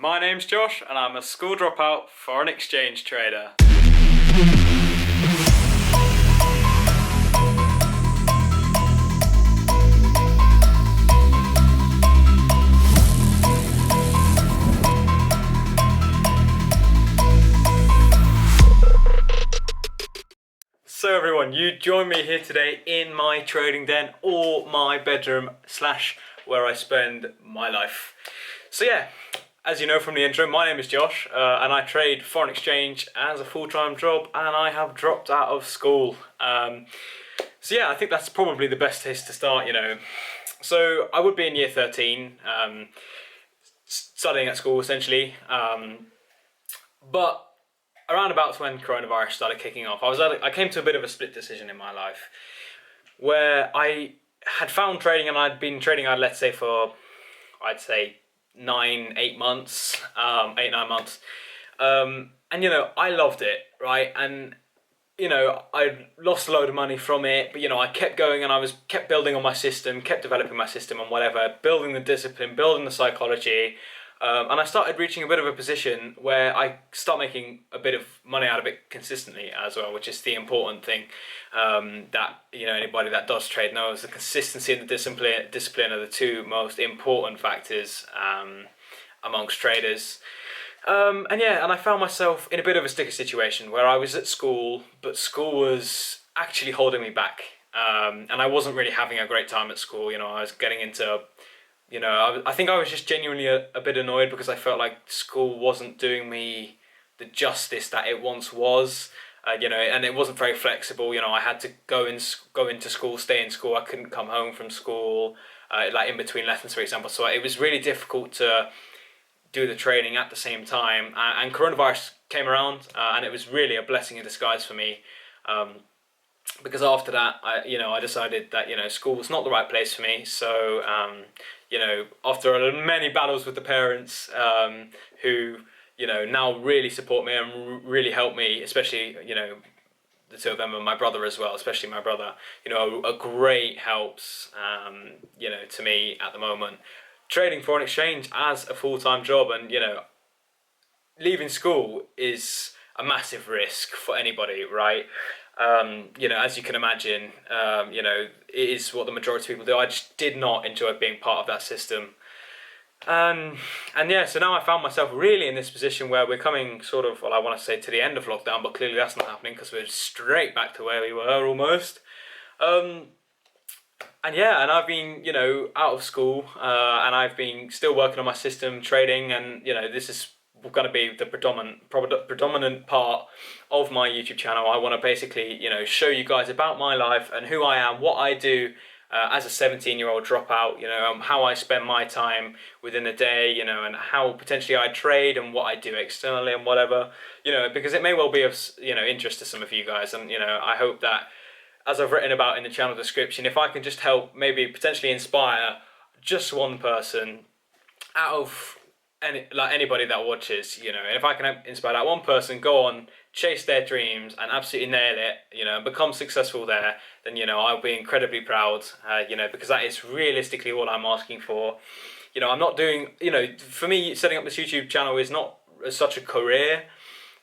My name's Josh and I'm a school dropout foreign exchange trader. So everyone, you join me here today in my trading den or my bedroom slash where I spend my life. So yeah, as you know from the intro, my name is Josh and I trade foreign exchange as a full-time job, and I have dropped out of school. So yeah, I think that's probably the best place to start, you know. So I would be in year 13, studying at school essentially, but around about when coronavirus started kicking off, I came to a bit of a split decision in my life, where I had found trading and I'd been trading, let's say for, I'd say 8 months, 8-9 months, and you know, I loved it, right? And you know, I lost a load of money from it, but you know, I kept going and I kept building on my system, kept developing my system and whatever, building the discipline, building the psychology. And I started reaching a bit of a position where I start making a bit of money out of it consistently as well, which is the important thing. That, you know, anybody that does trade knows the consistency and the discipline are the two most important factors amongst traders. And yeah, and I found myself in a bit of a sticky situation where I was at school, but school was actually holding me back. And I wasn't really having a great time at school. You know, I was getting into, you know, I think I was just genuinely a bit annoyed because I felt like school wasn't doing me the justice that it once was. You know, and it wasn't very flexible. You know, I had to go into school, stay in school. I couldn't come home from school, like in between lessons, for example. So it was really difficult to do the training at the same time. And coronavirus came around, and it was really a blessing in disguise for me. Because after that, I decided that, you know, school was not the right place for me. So, you know, after many battles with the parents, who, you know, now really support me and really help me, especially, you know, the two of them and my brother as well, especially my brother, you know, a great helps, you know, to me at the moment. Trading foreign exchange as a full-time job, and, you know, leaving school is a massive risk for anybody, right? You know, as you can imagine, you know, it is what the majority of people do. I just did not enjoy being part of that system. And yeah, so now I found myself really in this position where we're coming sort of, well, I want to say to the end of lockdown, but clearly that's not happening because we're straight back to where we were almost. And yeah, and I've been, you know, out of school, and I've been still working on my system, trading, and, you know, this is going to be the predominant part of my YouTube channel. I want to basically, you know, show you guys about my life and who I am, what I do as a 17-year-old dropout, you know, how I spend my time within a day, you know, and how potentially I trade and what I do externally and whatever, you know, because it may well be of, you know, interest to some of you guys. And, you know, I hope that, as I've written about in the channel description, if I can just help maybe potentially inspire just one person out of anybody that watches, you know, and if I can inspire that one person, go on, chase their dreams and absolutely nail it, you know, and become successful there, then, you know, I'll be incredibly proud, you know, because that is realistically all I'm asking for. You know, I'm not doing, you know, for me, setting up this YouTube channel is not such a career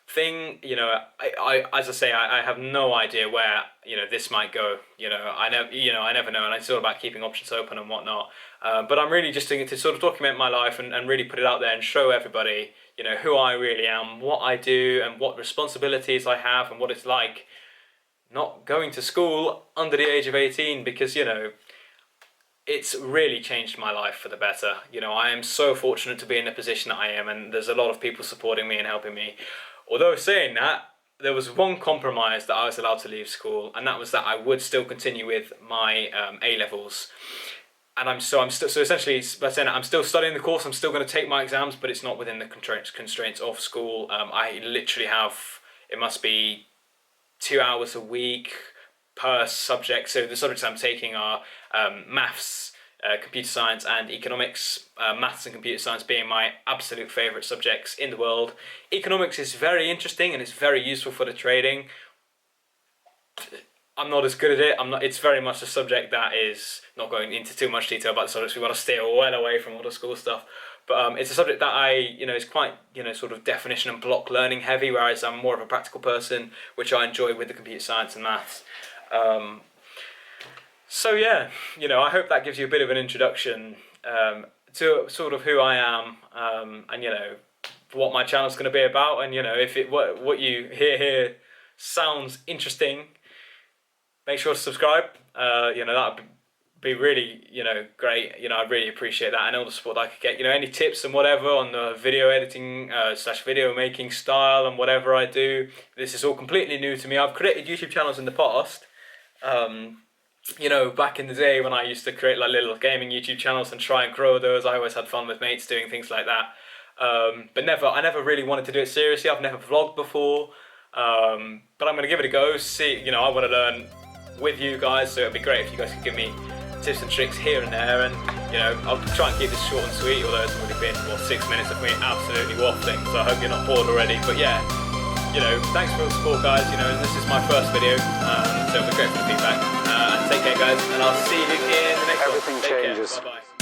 thing. You know, I as I say, I have no idea where, you know, this might go. You know, I never know, and it's all about keeping options open and whatnot. But I'm really just doing it to sort of document my life and really put it out there and show everybody, you know, who I really am, what I do, and what responsibilities I have, and what it's like not going to school under the age of 18, because, you know, it's really changed my life for the better. You know, I am so fortunate to be in the position that I am, and there's a lot of people supporting me and helping me. Although saying that, there was one compromise that I was allowed to leave school, and that was that I would still continue with my A-levels. And so essentially, by saying that, I'm still studying the course, I'm still going to take my exams, but it's not within the constraints of school. I literally have, it must be 2 hours a week per subject. So the subjects I'm taking are maths, computer science and economics, maths and computer science being my absolute favourite subjects in the world. Economics is very interesting and it's very useful for the trading. I'm not as good at it. It's very much a subject that is, not going into too much detail about the subjects, we want to stay well away from all the school stuff. But it's a subject that is quite, sort of definition and block learning heavy, whereas I'm more of a practical person, which I enjoy with the computer science and maths. So yeah, I hope that gives you a bit of an introduction to sort of who I am, and what my channel's going to be about, and if what you hear here sounds interesting, make sure to subscribe. That'd be really great. I'd really appreciate that, and all the support that I could get. Any tips and whatever on the video editing / video making style and whatever I do. This is all completely new to me. I've created YouTube channels in the past. Back in the day when I used to create like little gaming YouTube channels and try and grow those, I always had fun with mates doing things like that. But I never really wanted to do it seriously. I've never vlogged before, but I'm going to give it a go. See, I want to learn with you guys, so it'd be great if you guys could give me tips and tricks here and there, and I'll try and keep this short and sweet, although it's already been 6 minutes of me absolutely waffling, so I hope you're not bored already. But yeah, thanks for all the support, guys. And this is my first video, so it'll be great for the feedback. Take care, guys, and I'll see you in the next one. Everything changes. Bye bye.